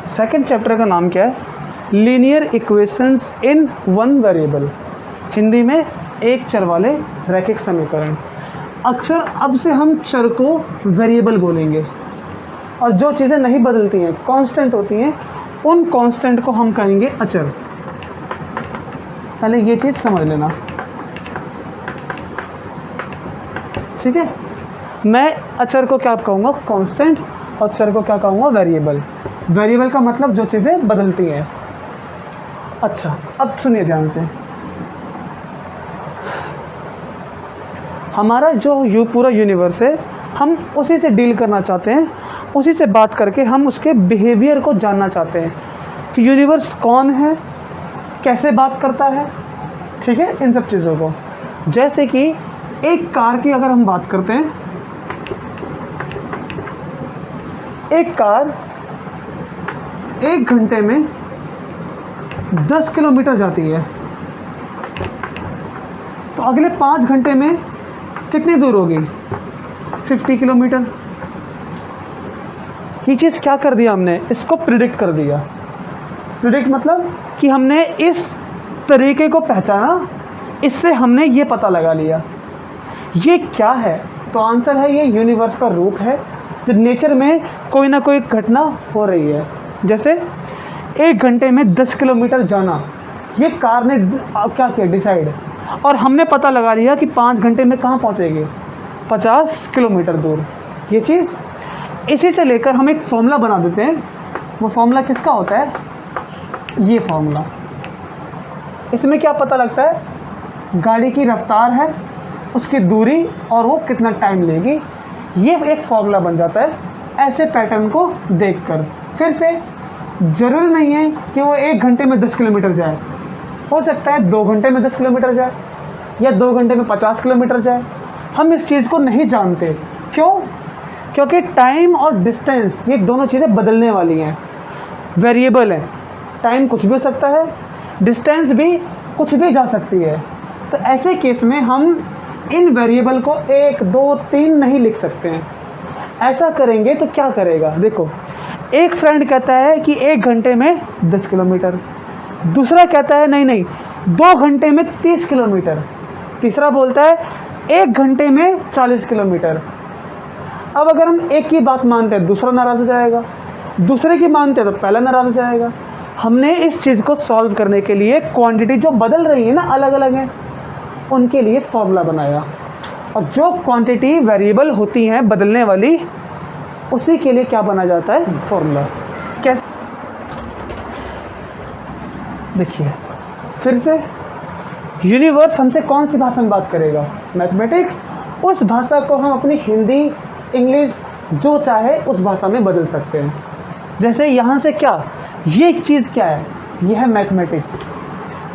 Second chapter का नाम क्या है? Linear equations in one variable, Hindi में एक चर वाले रैखिक समीकरण। अक्सर अब से हम चर को वेरिएबल बोलेंगे और जो चीज़ें नहीं बदलती हैं, कांस्टेंट होती हैं, उन कांस्टेंट को हम कहेंगे अचर। पहले ये चीज़ समझ लेना, ठीक है। मैं अचर को क्या कहूँगा? कांस्टेंट, और चर को क्या कहूँगा? वेरिएबल। वेरिएबल का मतलब जो चीज़ें बदलती हैं। अच्छा, अब सुनिए ध्यान से। हमारा जो पूरा यूनिवर्स है, हम उसी से डील करना चाहते हैं, उसी से बात करके हम उसके बिहेवियर को जानना चाहते हैं कि यूनिवर्स कौन है, कैसे बात करता है, ठीक है, इन सब चीज़ों को। जैसे कि एक कार की अगर हम बात करते हैं, एक कार 1 घंटे में 10 किलोमीटर जाती है, तो अगले 5 घंटे में कितनी दूर होगी? 50 किलोमीटर। ये चीज़ क्या कर दिया हमने? इसको प्रिडिक्ट कर दिया। प्रिडिक्ट मतलब कि हमने इस तरीके को पहचाना, इससे हमने ये पता लगा लिया। ये क्या है? तो आंसर है, ये यूनिवर्स का रूप है, जो नेचर में कोई ना कोई घटना हो रही है। जैसे 1 घंटे में 10 किलोमीटर जाना, ये कार ने क्या किया? डिसाइड। और हमने पता लगा लिया कि 5 घंटे में कहाँ पहुँचेगी? 50 किलोमीटर दूर। ये चीज़, इसी से लेकर हम एक फॉर्मूला बना देते हैं। वो फॉर्मूला किसका होता है? ये फॉर्मूला। इसमें क्या पता लगता है? गाड़ी की रफ्तार है, उसकी दूरी, और वो कितना टाइम लेगी। ये एक फॉर्मूला बन जाता है ऐसे पैटर्न को देखकर। फिर से ज़रूरी नहीं है कि वो 1 घंटे में 10 किलोमीटर जाए, हो सकता है 2 घंटे में 10 किलोमीटर जाए, या 2 घंटे में 50 किलोमीटर जाए। हम इस चीज़ को नहीं जानते। क्यों? क्योंकि टाइम और डिस्टेंस, ये दोनों चीज़ें बदलने वाली हैं, वेरिएबल हैं। टाइम कुछ भी हो सकता है, डिस्टेंस भी कुछ भी जा सकती है। तो ऐसे केस में हम इन वेरिएबल को 1, 2, 3 नहीं लिख सकते हैं। ऐसा करेंगे तो क्या करेगा? देखो, एक फ्रेंड कहता है कि 1 घंटे में 10 किलोमीटर, दूसरा कहता है नहीं 2 घंटे में 30 किलोमीटर, तीसरा बोलता है 1 घंटे में 40 किलोमीटर। अब अगर हम एक की बात मानते हैं, दूसरा नाराज़ हो जाएगा, दूसरे की मानते हैं तो पहला नाराज़ हो जाएगा। हमने इस चीज़ को सॉल्व करने के लिए क्वांटिटी जो बदल रही है ना, अलग अलग हैं, उनके लिए फॉर्मूला बनाया। और जो क्वांटिटी वेरिएबल होती हैं बदलने वाली, उसी के लिए क्या बना जाता है? फॉर्मूला। कैसे? देखिए फिर से, यूनिवर्स हमसे कौन सी भाषा में बात करेगा? मैथमेटिक्स। उस भाषा को हम अपनी हिंदी, इंग्लिश, जो चाहे उस भाषा में बदल सकते हैं। जैसे यहाँ से क्या, ये एक चीज़ क्या है? ये है मैथमेटिक्स,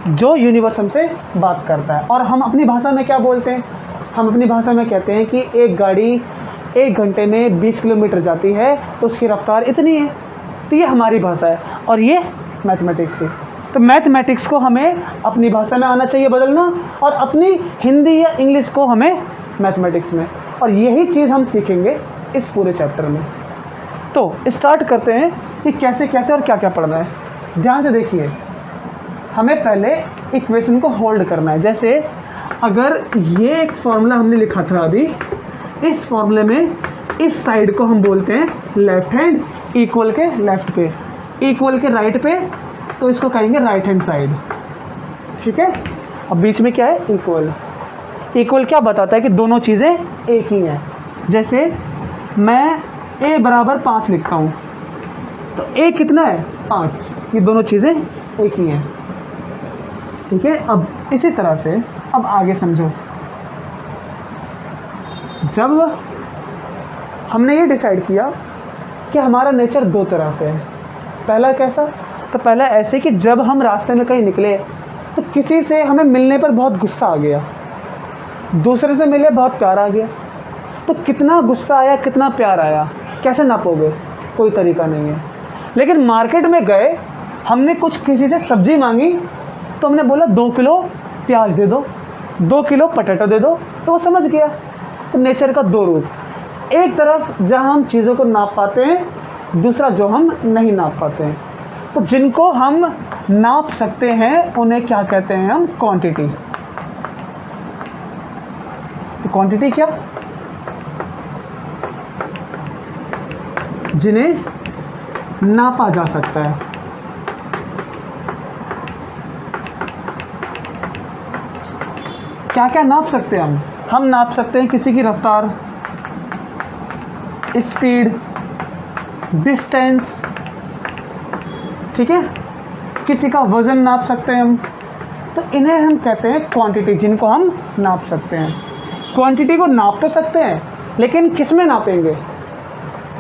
जो यूनिवर्स हमसे बात करता है। और हम अपनी भाषा में क्या बोलते हैं? हम अपनी भाषा में कहते हैं कि एक गाड़ी 1 घंटे में 20 किलोमीटर जाती है, तो उसकी रफ्तार इतनी है। तो ये हमारी भाषा है और ये मैथमेटिक्स है। तो मैथमेटिक्स को हमें अपनी भाषा में आना चाहिए बदलना, और अपनी हिंदी या इंग्लिश को हमें मैथमेटिक्स में। और यही चीज़ हम सीखेंगे इस पूरे चैप्टर में। तो स्टार्ट करते हैं कि कैसे कैसे और क्या क्या पढ़ना है। ध्यान से देखिए, हमें पहले इक्वेशन को होल्ड करना है। जैसे अगर ये एक फॉर्मूला हमने लिखा था अभी, इस फॉर्मूले में इस साइड को हम बोलते हैं लेफ्ट हैंड, इक्वल के लेफ्ट पे, इक्वल के राइट पे, तो इसको कहेंगे राइट हैंड साइड, ठीक है। अब बीच में क्या है? इक्वल। इक्वल क्या बताता है? कि दोनों चीज़ें एक ही हैं। जैसे मैं a बराबर 5 लिखता हूँ, तो a कितना है? 5। ये दोनों चीज़ें एक ही हैं, ठीक है। अब इसी तरह से अब आगे समझो। जब हमने ये डिसाइड किया कि हमारा नेचर 2 तरह से है। पहला कैसा? तो पहला ऐसे कि जब हम रास्ते में कहीं निकले तो किसी से हमें मिलने पर बहुत गुस्सा आ गया, दूसरे से मिले बहुत प्यार आ गया। तो कितना गुस्सा आया, कितना प्यार आया, कैसे नापोगे? कोई तरीका नहीं है। लेकिन मार्केट में गए, हमने कुछ किसी से सब्जी मांगी, तो हमने बोला 2 किलो प्याज दे दो, 2 किलो पटेटो दे दो, तो वो समझ गया। तो नेचर का 2 रूप, एक तरफ जहाँ हम चीज़ों को नाप पाते हैं, दूसरा जो हम नहीं नाप पाते हैं। तो जिनको हम नाप सकते हैं उन्हें क्या कहते हैं हम? क्वांटिटी। तो क्वांटिटी क्या? जिन्हें नापा जा सकता है। क्या क्या नाप सकते हैं हम नाप सकते हैं किसी की रफ्तार, स्पीड, डिस्टेंस, ठीक है, किसी का वजन नाप सकते हैं हम। तो इन्हें हम कहते हैं क्वांटिटी, जिनको हम नाप सकते हैं। क्वांटिटी को नाप तो सकते हैं, लेकिन किस में नापेंगे?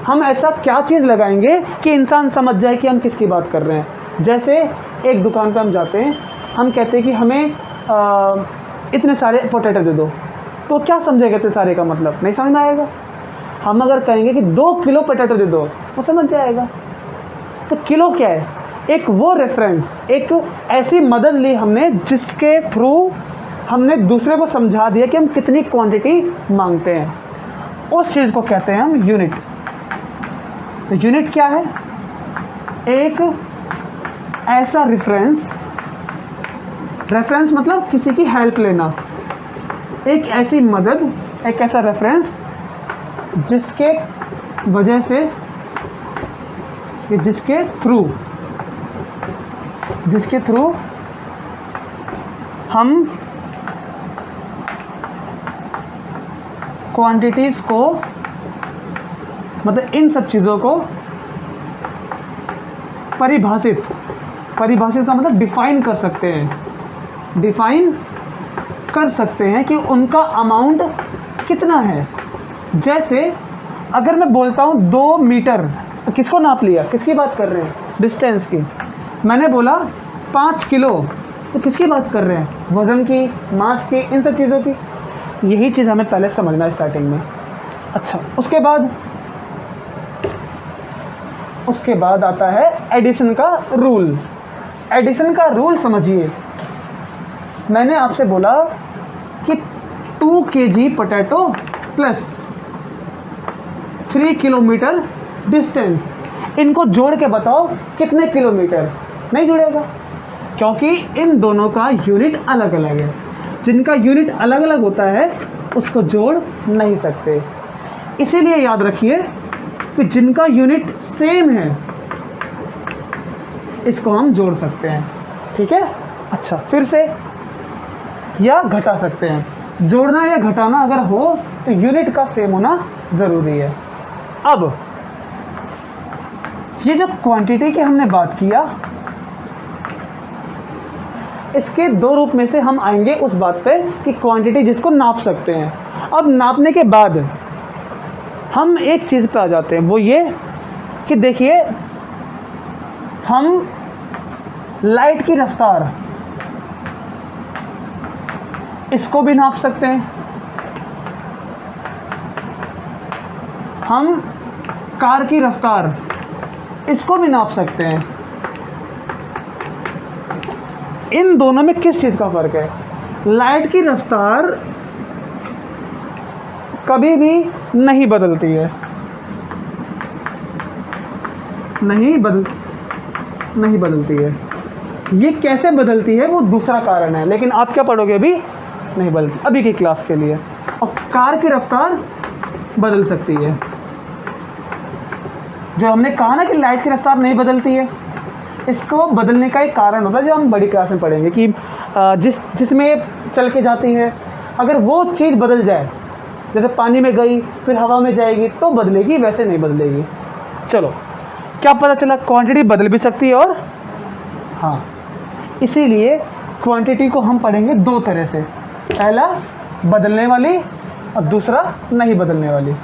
हम ऐसा क्या चीज़ लगाएंगे कि इंसान समझ जाए कि हम किसकी बात कर रहे हैं। जैसे एक दुकान पर हम जाते हैं, हम कहते हैं कि हमें इतने सारे पोटैटो दे दो, तो क्या समझेगा इतने सारे का मतलब? नहीं समझ में आएगा। हम अगर कहेंगे कि 2 किलो पोटैटो दे दो, वो समझ जाएगा। तो किलो क्या है? एक वो रेफरेंस, एक ऐसी मदद ली हमने जिसके थ्रू हमने दूसरे को समझा दिया कि हम कितनी क्वांटिटी मांगते हैं। उस चीज़ को कहते हैं हम यूनिट। तो यूनिट क्या है? एक ऐसा रेफरेंस मतलब किसी की हेल्प लेना, एक ऐसी मदद, एक ऐसा रेफरेंस जिसके वजह से, जिसके थ्रू हम क्वांटिटीज़ को, मतलब इन सब चीज़ों को परिभाषित का मतलब डिफाइन कर सकते हैं। डिफाइन कर सकते हैं कि उनका अमाउंट कितना है। जैसे अगर मैं बोलता हूँ 2 मीटर, तो किसको नाप लिया? किसकी बात कर रहे हैं? डिस्टेंस की। मैंने बोला 5 किलो, तो किसकी बात कर रहे हैं? वज़न की, मास की, इन सब चीज़ों की। यही चीज़ हमें पहले समझना है स्टार्टिंग में। अच्छा, उसके बाद आता है एडिशन का रूल। एडिशन का रूल समझिए। मैंने आपसे बोला कि 2 kg potato plus 3 kilometre distance, इनको जोड़ के बताओ कितने किलोमीटर। नहीं जुड़ेगा, क्योंकि इन दोनों का यूनिट अलग अलग है। जिनका यूनिट अलग अलग होता है उसको जोड़ नहीं सकते। इसीलिए याद रखिए कि जिनका यूनिट सेम है इसको हम जोड़ सकते हैं। ठीक है? अच्छा, फिर से या घटा सकते हैं। जोड़ना या घटाना अगर हो तो यूनिट का सेम होना ज़रूरी है। अब ये जो क्वांटिटी की हमने बात किया, इसके 2 रूप में से हम आएंगे उस बात पे कि क्वांटिटी जिसको नाप सकते हैं। अब नापने के बाद हम एक चीज़ पे आ जाते हैं, वो ये कि देखिए, हम लाइट की रफ्तार इसको भी नाप सकते हैं, हम कार की रफ्तार इसको भी नाप सकते हैं। इन दोनों में किस चीज़ का फ़र्क है? लाइट की रफ्तार कभी भी नहीं बदलती है, नहीं बदलती है। ये कैसे बदलती है वो दूसरा कारण है, लेकिन आप क्या पढ़ोगे अभी? नहीं बदलती, अभी की क्लास के लिए। और कार की रफ्तार बदल सकती है। जो हमने कहा ना कि लाइट की रफ्तार नहीं बदलती है, इसको बदलने का एक कारण होता है जो हम बड़ी क्लास में पढ़ेंगे कि जिसमें चल के जाती है, अगर वो चीज़ बदल जाए, जैसे पानी में गई फिर हवा में जाएगी तो बदलेगी, वैसे नहीं बदलेगी। चलो, क्या पता चला? क्वांटिटी बदल भी सकती है। और हाँ, इसीलिए क्वांटिटी को हम पढ़ेंगे 2 तरह से, पहला बदलने वाली और दूसरा नहीं बदलने वाली।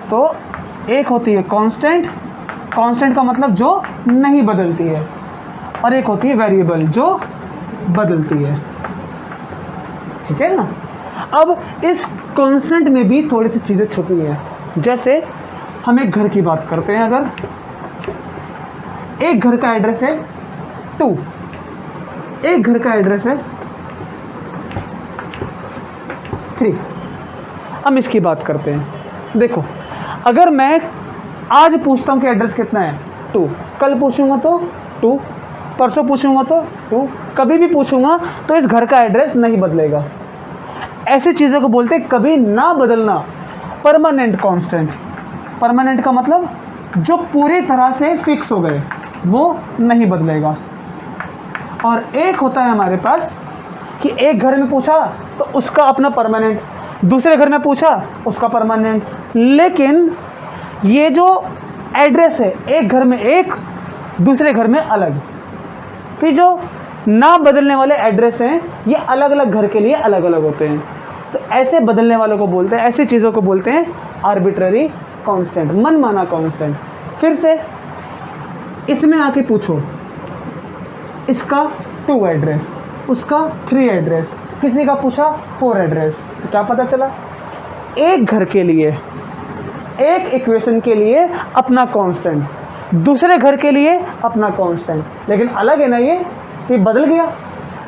तो एक होती है कांस्टेंट, कांस्टेंट का मतलब जो नहीं बदलती है, और एक होती है वेरिएबल जो बदलती है। ठीक है ना? अब इस कांस्टेंट में भी थोड़ी सी चीज़ें छुपी हैं। जैसे हम एक घर की बात करते हैं, अगर एक घर का एड्रेस है 2, एक घर का एड्रेस है 3, हम इसकी बात करते हैं। देखो, अगर मैं आज पूछता हूँ कि एड्रेस कितना है 2, कल पूछूंगा तो 2, परसों पूछूंगा तो 2, कभी भी पूछूंगा तो इस घर का एड्रेस नहीं बदलेगा। ऐसी चीज़ों को बोलते हैं कभी ना बदलना, परमानेंट कांस्टेंट। परमानेंट का मतलब जो पूरी तरह से फिक्स हो गए, वो नहीं बदलेगा। और एक होता है हमारे पास कि एक घर में पूछा तो उसका अपना परमानेंट, दूसरे घर में पूछा उसका परमानेंट। लेकिन ये जो एड्रेस है, एक घर में एक, दूसरे घर में अलग, तो जो ना बदलने वाले एड्रेस हैं ये अलग अलग घर के लिए अलग अलग होते हैं। तो ऐसे बदलने वालों को बोलते हैं, ऐसी चीज़ों को बोलते हैं आर्बिट्ररी कांस्टेंट, मनमाना कांस्टेंट। फिर से इसमें आके पूछो इसका 2 एड्रेस, उसका 3 एड्रेस, किसी का पूछा 4 एड्रेस, तो क्या पता चला? एक घर के लिए, एक इक्वेशन के लिए अपना कांस्टेंट, दूसरे घर के लिए अपना कांस्टेंट, लेकिन अलग है ना, ये बदल गया।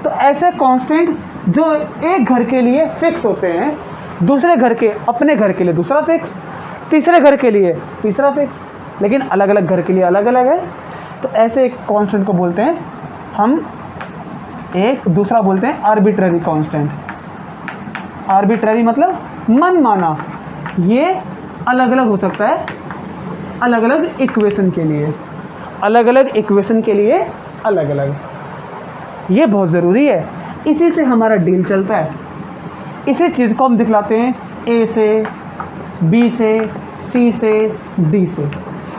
तो ऐसे कांस्टेंट जो एक घर के लिए फिक्स होते हैं, दूसरे घर के, अपने घर के लिए दूसरा फिक्स, तीसरे घर के लिए तीसरा फिक्स, लेकिन अलग अलग घर के लिए अलग अलग है। तो ऐसे एक कांस्टेंट को बोलते हैं हम, एक दूसरा बोलते हैं आर्बिट्ररी कांस्टेंट। आर्बिट्ररी मतलब मनमाना, ये अलग अलग हो सकता है अलग अलग इक्वेशन के लिए, अलग अलग इक्वेशन के लिए अलग अलग। ये बहुत ज़रूरी है, इसी से हमारा डील चलता है। इसी चीज़ को हम दिखलाते हैं ए से, बी से, सी से, डी से।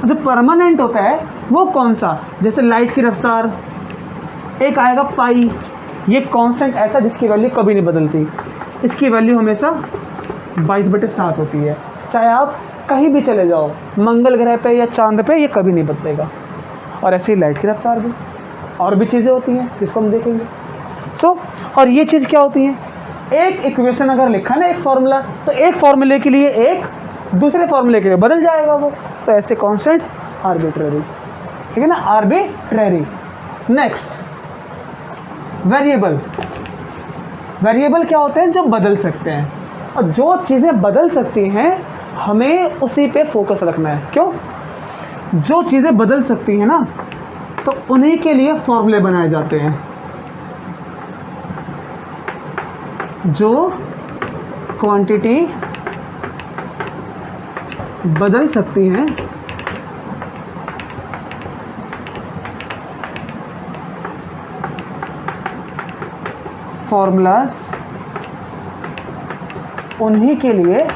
जो परमानेंट होता है वो कौन सा? जैसे लाइट की रफ्तार, एक आएगा पाई, ये कांस्टेंट ऐसा जिसकी वैल्यू कभी नहीं बदलती, इसकी वैल्यू हमेशा 22/7 होती है। चाहे आप कहीं भी चले जाओ, मंगल ग्रह पे या चांद पे, ये कभी नहीं बदलेगा। और ऐसे ही लाइट की रफ्तार भी, और भी चीज़ें होती हैं जिसको हम देखेंगे। और ये चीज़ क्या होती है, एक इक्वेशन अगर लिखा ना, एक फॉर्मूला, तो एक फॉर्मूले के लिए एक, दूसरे फॉर्मूले के लिए बदल जाएगा वो। तो ऐसे कांस्टेंट आर्बिट्ररी, ठीक है ना, आर्बिट्ररी। Next variable. वेरिएबल क्या होते हैं? जो बदल सकते हैं। और जो चीज़ें बदल सकती हैं हमें उसी पे फोकस रखना है। क्यों? जो चीज़ें बदल सकती हैं ना, तो उन्हीं के लिए फॉर्मूले बनाए जाते हैं। जो क्वांटिटी बदल सकती हैं फॉर्मूलाज उन्हीं के लिए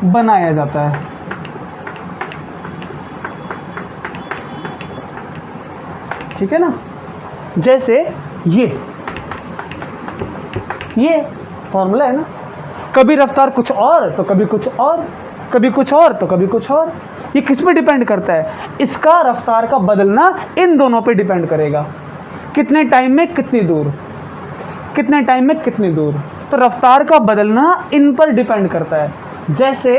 बनाया जाता है। ठीक है ना? जैसे ये फॉर्मूला है ना, कभी रफ्तार कुछ और तो कभी कुछ और, कभी कुछ और तो कभी कुछ और। ये किस पे डिपेंड करता है? इसका रफ्तार का बदलना इन दोनों पे डिपेंड करेगा, कितने टाइम में कितनी दूर, कितने टाइम में कितनी दूर। तो रफ्तार का बदलना इन पर डिपेंड करता है। जैसे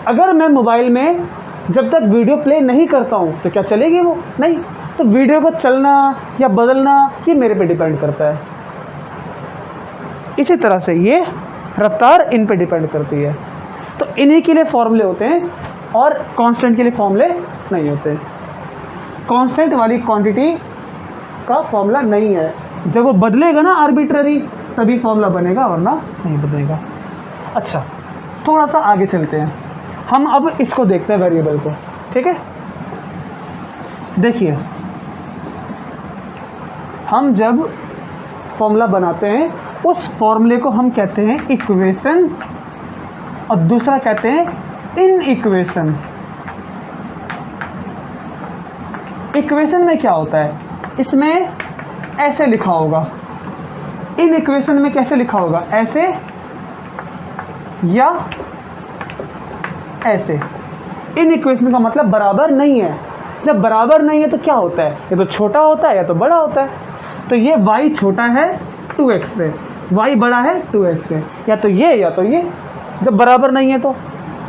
अगर मैं मोबाइल में जब तक वीडियो प्ले नहीं करता हूँ तो क्या चलेगी वो? नहीं। तो वीडियो को चलना या बदलना ये मेरे पे डिपेंड करता है। इसी तरह से ये रफ्तार इन पे डिपेंड करती है। तो इन्हीं के लिए फॉर्मूले होते हैं और कांस्टेंट के लिए फॉर्मूले नहीं होते। कांस्टेंट वाली क्वांटिटी का फॉर्मूला नहीं है। जब वो बदलेगा ना आर्बिट्ररी, तभी फॉर्मूला बनेगा, वरना नहीं बदलेगा। अच्छा, थोड़ा सा आगे चलते हैं। हम अब इसको देखते हैं, वेरिएबल को। ठीक है, देखिए, हम जब फॉर्मूला बनाते हैं उस फॉर्मूले को हम कहते हैं इक्वेशन, और दूसरा कहते हैं इन इक्वेशन। इक्वेशन में क्या होता है? इसमें ऐसे लिखा होगा, इन इक्वेशन में कैसे लिखा होगा? ऐसे या ऐसे। इन इक्वेशन का मतलब बराबर नहीं है। जब बराबर नहीं है तो क्या होता है? या तो छोटा होता है या तो बड़ा होता है। तो ये y छोटा है 2x से, y बड़ा है 2x से, या तो ये या तो ये। जब बराबर नहीं है तो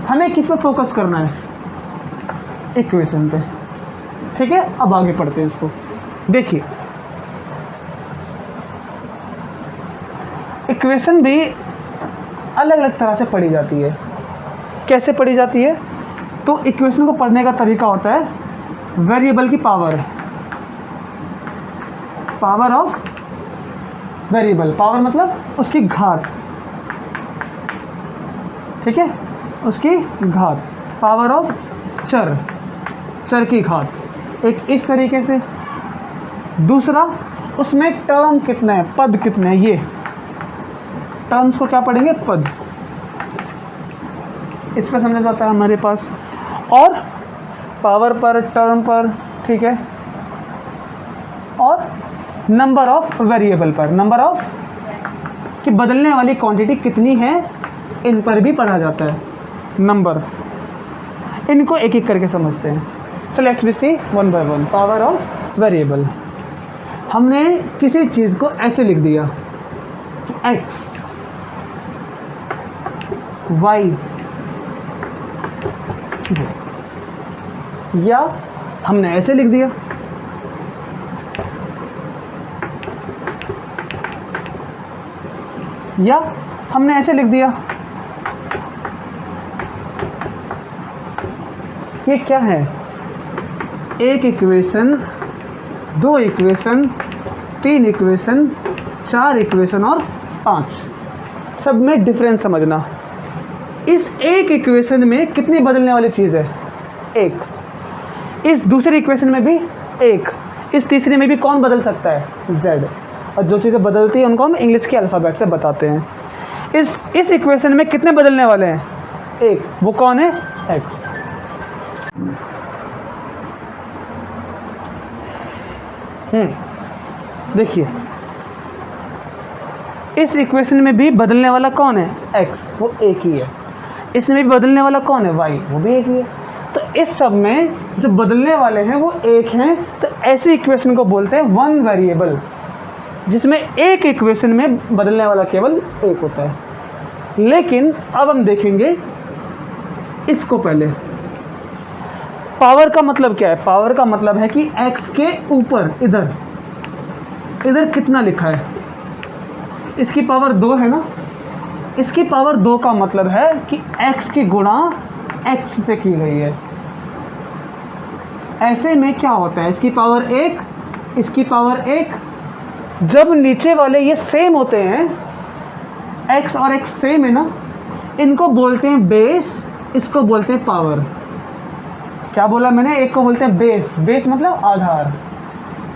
हमें किस पे फोकस करना है? इक्वेशन पे। ठीक है, अब आगे पढ़ते हैं इसको। देखिए, इक्वेशन भी अलग अलग तरह से पढ़ी जाती है। कैसे पढ़ी जाती है? तो इक्वेशन को पढ़ने का तरीका होता है वेरिएबल की पावर ऑफ वेरिएबल। पावर मतलब उसकी घात, ठीक है, उसकी घात, पावर ऑफ चर की घात। एक इस तरीके से। दूसरा, उसमें टर्म कितना है, पद कितने हैं, ये टर्म्स को क्या पढ़ेंगे, पद। इस पर समझा जाता है हमारे पास। और पावर पर, टर्म पर, ठीक है, और नंबर ऑफ वेरिएबल पर, नंबर ऑफ कि बदलने वाली क्वांटिटी कितनी है, इन पर भी पढ़ा जाता है नंबर। इनको एक एक करके समझते हैं। So let's we see one by one. Power of variable, हमने किसी चीज़ को ऐसे लिख दिया कि x y, या हमने ऐसे लिख दिया या हमने ऐसे लिख दिया। ये क्या है? एक इक्वेशन, दो इक्वेशन, तीन इक्वेशन, चार इक्वेशन और पांच। सब में डिफरेंस समझना। इस एक इक्वेशन में कितनी बदलने वाली चीज़ है? एक। इस दूसरी इक्वेशन में भी एक। इस तीसरी में भी कौन बदल सकता है? z। और जो चीज़ें बदलती हैं उनको हम इंग्लिश के अल्फ़ाबेट से बताते हैं। इस इक्वेशन में कितने बदलने वाले हैं? एक। वो कौन है? x। देखिए, इस इक्वेशन में भी बदलने वाला कौन है? x, वो एक ही है। इसमें भी बदलने वाला कौन है? y, वो भी एक ही है। तो इस सब में जो बदलने वाले हैं वो एक हैं। तो ऐसी इक्वेशन को बोलते हैं वन वेरिएबल, जिसमें एक इक्वेशन में बदलने वाला केवल एक होता है। लेकिन अब हम देखेंगे इसको। पहले पावर का मतलब क्या है? पावर का मतलब है कि x के ऊपर इधर कितना लिखा है। इसकी पावर 2 है ना। इसकी पावर 2 का मतलब है कि x की गुणा x से की गई है। ऐसे में क्या होता है? इसकी पावर 1, इसकी पावर 1। जब नीचे वाले ये सेम होते हैं, x और x सेम है ना, इनको बोलते हैं बेस, इसको बोलते हैं पावर। क्या बोला मैंने? एक को बोलते हैं बेस। बेस मतलब आधार।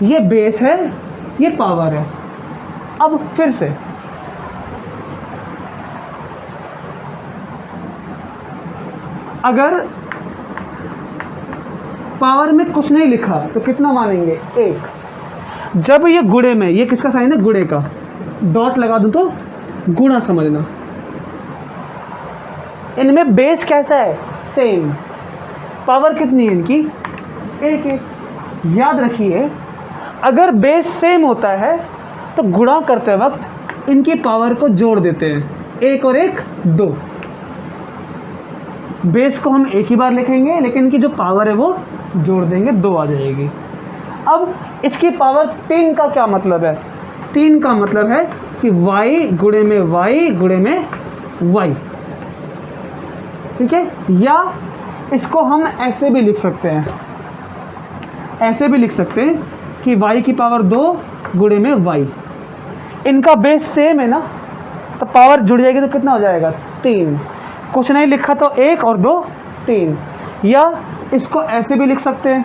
ये बेस है, ये पावर है। अब फिर से अगर पावर में कुछ नहीं लिखा तो कितना मानेंगे? 1। जब ये गुणे में, ये किसका साइन है? गुणे का। डॉट लगा दूं तो गुणा समझना। इनमें बेस कैसा है? सेम। पावर कितनी है इनकी? 1। याद रखिए, अगर बेस सेम होता है तो गुणा करते वक्त इनकी पावर को जोड़ देते हैं। 1 और 1 2। बेस को हम एक ही बार लिखेंगे, लेकिन इनकी जो पावर है वो जोड़ देंगे, 2 आ जाएगी। अब इसकी पावर 3 का क्या मतलब है? 3 का मतलब है कि y गुणे में y गुणे में y, ठीक है। या इसको हम ऐसे भी लिख सकते हैं, ऐसे भी लिख सकते हैं कि y की पावर 2 गुणे में y। इनका बेस सेम है ना, तो पावर जुड़ जाएगी तो कितना हो जाएगा? 3। कुछ नहीं लिखा तो 1 और 2 3। या इसको ऐसे भी लिख सकते हैं,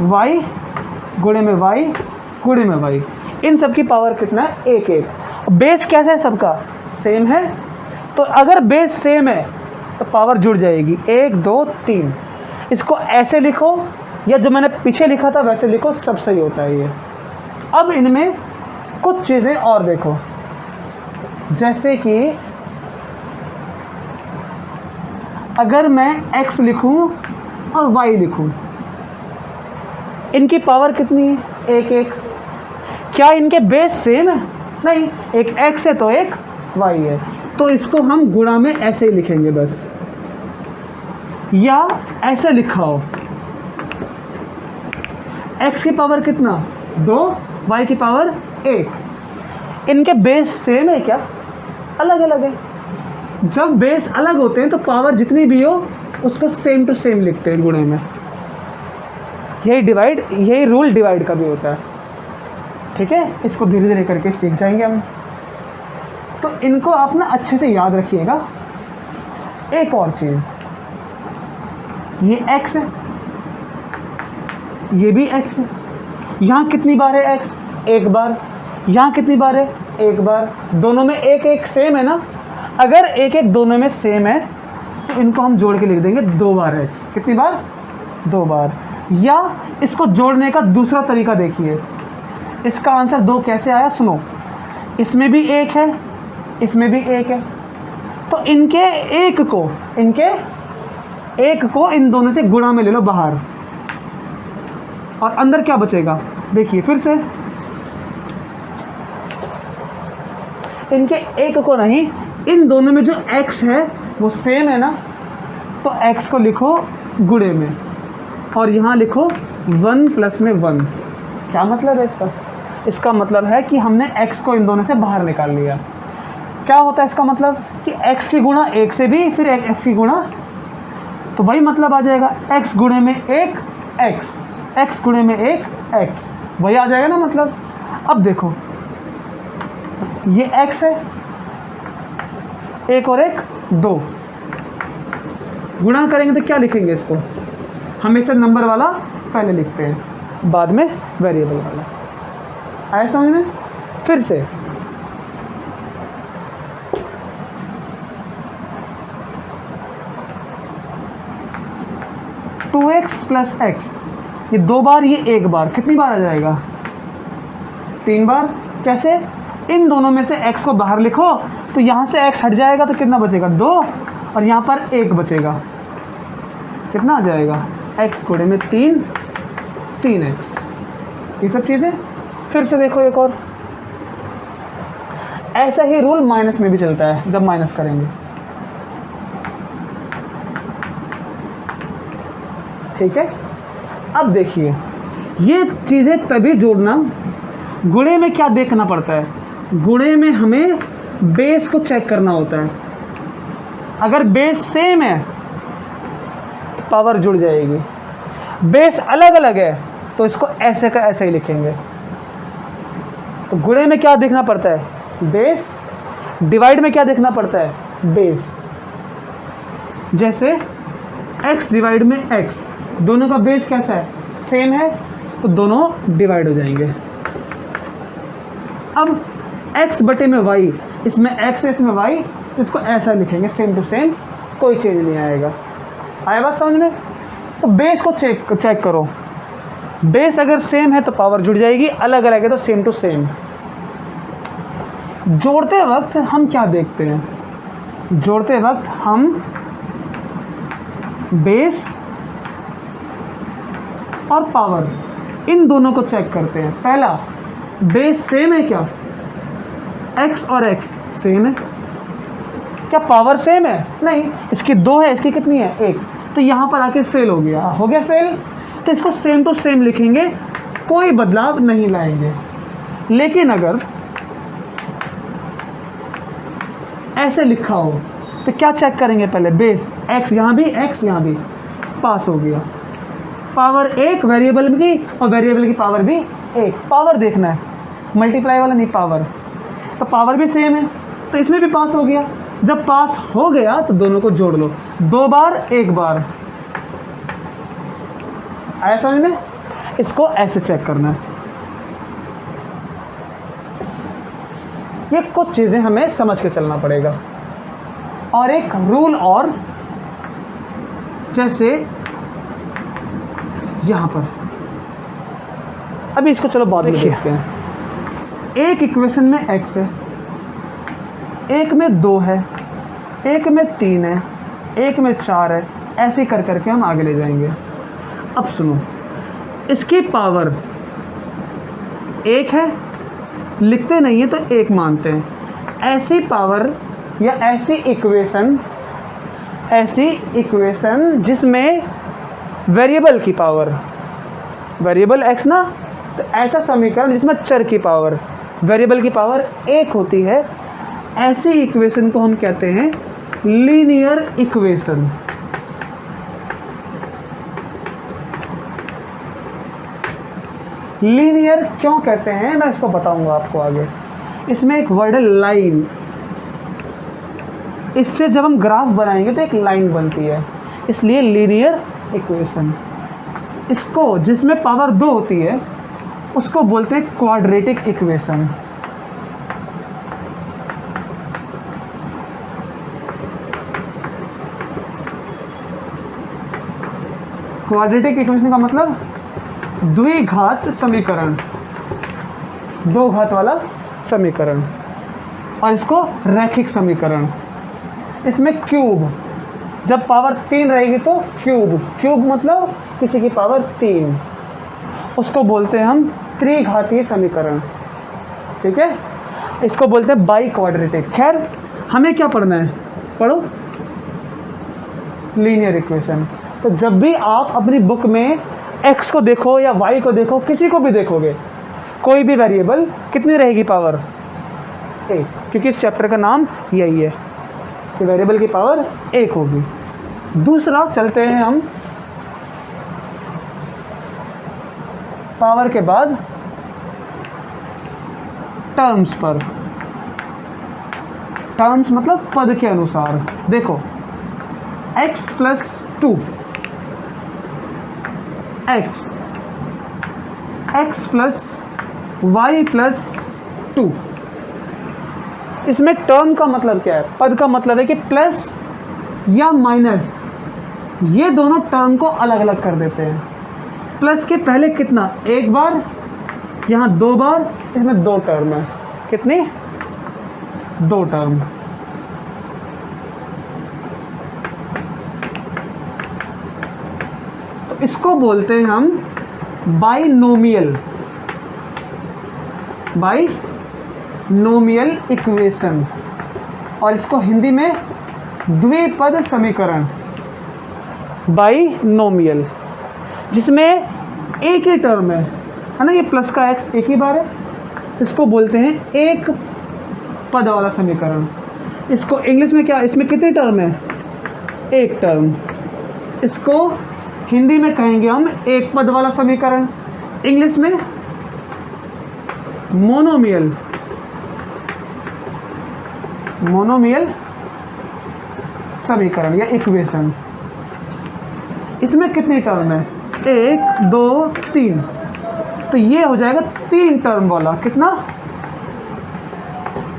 y गुणे में y गुणे में y। इन सब की पावर कितना है? 1। बेस कैसा है? सबका सेम है। तो अगर बेस सेम है तो पावर जुड़ जाएगी, 1 2 3। इसको ऐसे लिखो या जो मैंने पीछे लिखा था वैसे लिखो, सब सही होता है ये। अब इनमें कुछ चीज़ें और देखो, जैसे कि अगर मैं x लिखूं और y लिखूं, इनकी पावर कितनी है? 1। क्या इनके बेस सेम है? नहीं, एक x है तो एक y है, तो इसको हम गुणा में ऐसे ही लिखेंगे बस। या ऐसे लिखा हो, x की पावर कितना? 2, y की पावर 1। इनके बेस सेम है क्या? अलग अलग है। जब बेस अलग होते हैं तो पावर जितनी भी हो उसको सेम टू सेम लिखते हैं गुणे में। यही रूल डिवाइड का भी होता है। ठीक है, इसको धीरे धीरे करके सीख जाएंगे हम। तो इनको आप ना अच्छे से याद रखिएगा। एक और चीज़, ये x है, ये भी x है। यहाँ कितनी बार है x? एक बार। यहाँ कितनी बार है? एक बार। दोनों में एक एक सेम है ना? अगर एक एक दोनों में सेम है तो इनको हम जोड़ के लिख देंगे 2 बार x। कितनी बार? 2 बार। या इसको जोड़ने का दूसरा तरीका देखिए, इसका आंसर 2 कैसे आया सुनो। इसमें भी 1 है, इसमें भी 1 है, तो इनके एक को इन दोनों से गुणा में ले लो बाहर, और अंदर क्या बचेगा? देखिए फिर से, इनके एक को नहीं, इन दोनों में जो x है वो सेम है ना, तो x को लिखो गुणे में और यहाँ लिखो 1 प्लस में 1। क्या मतलब है इसका? इसका मतलब है कि हमने x को इन दोनों से बाहर निकाल लिया। क्या होता है इसका मतलब? कि x की गुणा 1 से भी, फिर x की गुणा, तो भाई मतलब आ जाएगा x गुणे में 1 x गुणे में 1 x, वही आ जाएगा ना मतलब। अब देखो ये x है, 1 और 1 2, गुणा करेंगे तो क्या लिखेंगे इसको? हमेशा नंबर वाला पहले लिखते हैं, बाद में वेरिएबल वाला। आया समझ में? फिर से टू एक्स प्लस एक्स, ये 2 बार, ये 1 बार, कितनी बार आ जाएगा? 3 बार। कैसे? इन दोनों में से x को बाहर लिखो तो यहाँ से x हट जाएगा तो कितना बचेगा? 2, और यहाँ पर 1 बचेगा। कितना आ जाएगा? x गुणे में 3x। ये सब चीज़ें। फिर से देखो एक और, ऐसा ही रूल माइनस में भी चलता है जब माइनस करेंगे। ठीक है, अब देखिए ये चीज़ें तभी जोड़ना, गुणे में क्या देखना पड़ता है? गुणे में हमें बेस को चेक करना होता है। अगर बेस सेम है तो पावर जुड़ जाएगी, बेस अलग अलग है तो इसको ऐसे का ऐसे ही लिखेंगे। तो गुणे में क्या देखना पड़ता है? बेस। डिवाइड में क्या देखना पड़ता है? बेस। जैसे x डिवाइड में x, दोनों का बेस कैसा है? सेम है, तो दोनों डिवाइड हो जाएंगे। अब x बटे में y, इसमें x है इसमें y, तो इसको ऐसा लिखेंगे सेम टू सेम, कोई चेंज नहीं आएगा। आया बात समझ में? तो बेस को चेक करो, बेस अगर सेम है तो पावर जुड़ जाएगी, अलग अलग है तो सेम टू सेम। जोड़ते वक्त हम क्या देखते हैं? जोड़ते वक्त हम बेस और पावर इन दोनों को चेक करते हैं। पहला, बेस सेम है क्या? x और x सेम है क्या? पावर सेम है? नहीं, इसकी 2 है, इसकी कितनी है? 1, तो यहाँ पर आके फेल हो गया। हो गया फेल, तो इसको सेम टू सेम लिखेंगे, कोई बदलाव नहीं लाएंगे। लेकिन अगर ऐसे लिखा हो तो क्या चेक करेंगे? पहले बेस x यहाँ भी, x यहाँ भी, पास हो गया। पावर 1 वेरिएबल की, और वेरिएबल की पावर भी 1, पावर देखना है, मल्टीप्लाई वाला नहीं, पावर। तो पावर भी सेम है तो इसमें भी पास हो गया। जब पास हो गया तो दोनों को जोड़ लो, 2 बार 1 बार। आया समझ में? इसको ऐसे चेक करना है। ये कुछ चीज़ें हमें समझ के चलना पड़ेगा। और एक रूल और, जैसे यहाँ पर, अभी इसको चलो बाद में देखते हैं। एक इक्वेशन में x है, एक में 2 है, एक में 3 है, एक में 4 है, ऐसे कर करके हम आगे ले जाएंगे। अब सुनो, इसकी पावर 1 है, लिखते नहीं है तो 1 मानते हैं। ऐसी पावर या ऐसी इक्वेशन जिसमें वेरिएबल की पावर, वेरिएबल x ना, तो ऐसा समीकरण जिसमें चर की पावर वेरिएबल की पावर एक होती है, ऐसी इक्वेशन को हम कहते हैं लीनियर इक्वेशन। लीनियर क्यों कहते हैं मैं इसको बताऊंगा आपको आगे। इसमें एक वर्ड है लाइन, इससे जब हम ग्राफ बनाएंगे तो एक लाइन बनती है, इसलिए लीनियर इक्वेशन। इसको जिसमें पावर 2 होती है उसको बोलते हैं क्वाड्रेटिक इक्वेशन। क्वाड्रेटिक इक्वेशन का मतलब द्विघात समीकरण, दो घात वाला समीकरण, और इसको रैखिक समीकरण। इसमें क्यूब, जब पावर 3 रहेगी तो क्यूब, क्यूब मतलब किसी की पावर 3, उसको बोलते हैं हम त्रिघातीय समीकरण। ठीक है, इसको बोलते हैं बाई क्वाड्रेटिक। खैर हमें क्या पढ़ना है, पढ़ो लीनियर इक्वेशन। तो जब भी आप अपनी बुक में x को देखो या y को देखो, किसी को भी देखोगे, कोई भी वेरिएबल, कितनी रहेगी पावर? 1, क्योंकि इस चैप्टर का नाम यही है कि वेरिएबल की पावर 1 होगी। दूसरा चलते हैं हम पावर के बाद टर्म्स पर। टर्म्स मतलब पद के अनुसार। देखो x plus 2, x plus y plus 2, इसमें टर्म का मतलब क्या है? पद का मतलब है कि प्लस या माइनस, ये दोनों टर्म को अलग अलग कर देते हैं। प्लस के पहले कितना? एक बार, यहाँ 2 बार, इसमें 2 टर्म है। कितनी? 2 टर्म। तो इसको बोलते हैं हम बाइनोमियल, बाइनोमियल इक्वेशन, और इसको हिंदी में द्विपद समीकरण, बाइनोमियल, जिसमें एक ही टर्म है ना, ये प्लस का x एक ही बार है, इसको बोलते हैं एक पद वाला समीकरण। इसको इंग्लिश में क्या, इसमें कितने टर्म है? एक टर्म। इसको हिंदी में कहेंगे हम एक पद वाला समीकरण, इंग्लिश में मोनोमियल, मोनोमियल समीकरण या इक्वेशन। इसमें कितनी टर्म है? 1 2 3, तो ये हो जाएगा 3 टर्म वाला। कितना?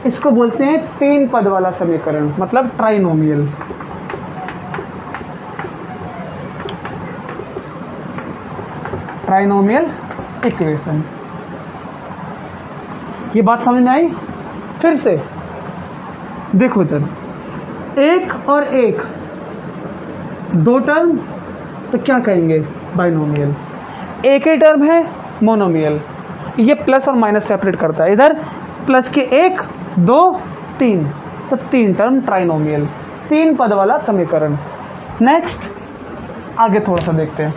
इसको बोलते हैं 3 पद वाला समीकरण, मतलब ट्राइनोमियल। Trinomial equation. ये बात समझ में आई? फिर से देखो इधर, 1 और 1, 2 टर्म, तो क्या कहेंगे? बाइनोमियल। एक ही टर्म है, मोनोमियल। ये प्लस और माइनस सेपरेट करता है। इधर प्लस के 1 2 3, तो 3 टर्म, ट्राइनोमियल, 3 पद वाला समीकरण। नेक्स्ट आगे थोड़ा सा देखते हैं।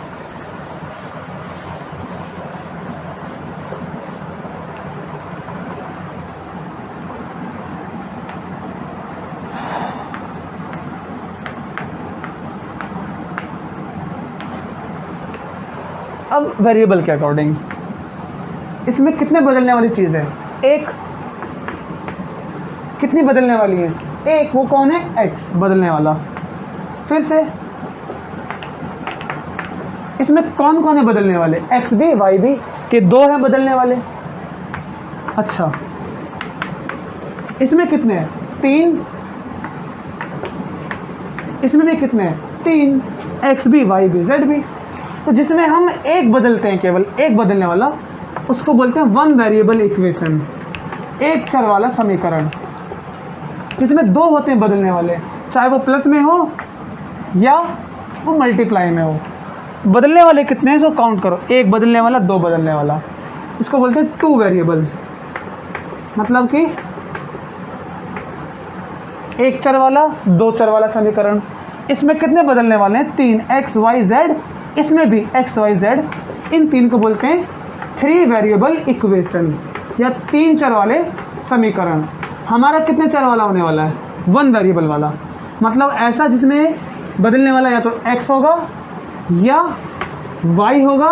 अब वेरिएबल के अकॉर्डिंग इसमें कितने बदलने वाली चीज़ है? एक। कितनी बदलने वाली है? एक। वो कौन है? x बदलने वाला। फिर से इसमें कौन कौन है बदलने वाले? x भी y भी, के 2 हैं बदलने वाले। अच्छा, इसमें कितने हैं? 3। इसमें भी कितने हैं? 3, x भी y भी z भी। तो जिसमें हम एक बदलते हैं, केवल एक बदलने वाला, उसको बोलते हैं वन वेरिएबल इक्वेशन, एक चर वाला समीकरण। जिसमें 2 होते हैं बदलने वाले, चाहे वो प्लस में हो या वो मल्टीप्लाई में हो। बदलने वाले कितने हैं सो काउंट करो, एक बदलने वाला, 2 बदलने वाला। इसको बोलते हैं 2 वेरिएबल, मतलब कि एक चर वाला, 2 चर वाला समीकरण। इसमें कितने बदलने वाले हैं? 3, x y z। इसमें भी x y z, इन 3 को बोलते हैं 3 वेरिएबल इक्वेशन या 3 चर वाले समीकरण। हमारा कितने चर वाला होने वाला है? 1 वेरिएबल वाला, मतलब ऐसा जिसमें बदलने वाला या तो x होगा या y होगा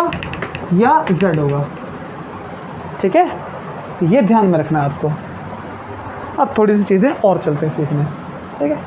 या z होगा। ठीक है, ये ध्यान में रखना है आपको। अब थोड़ी सी चीज़ें और चलते हैं सीखने। ठीक है।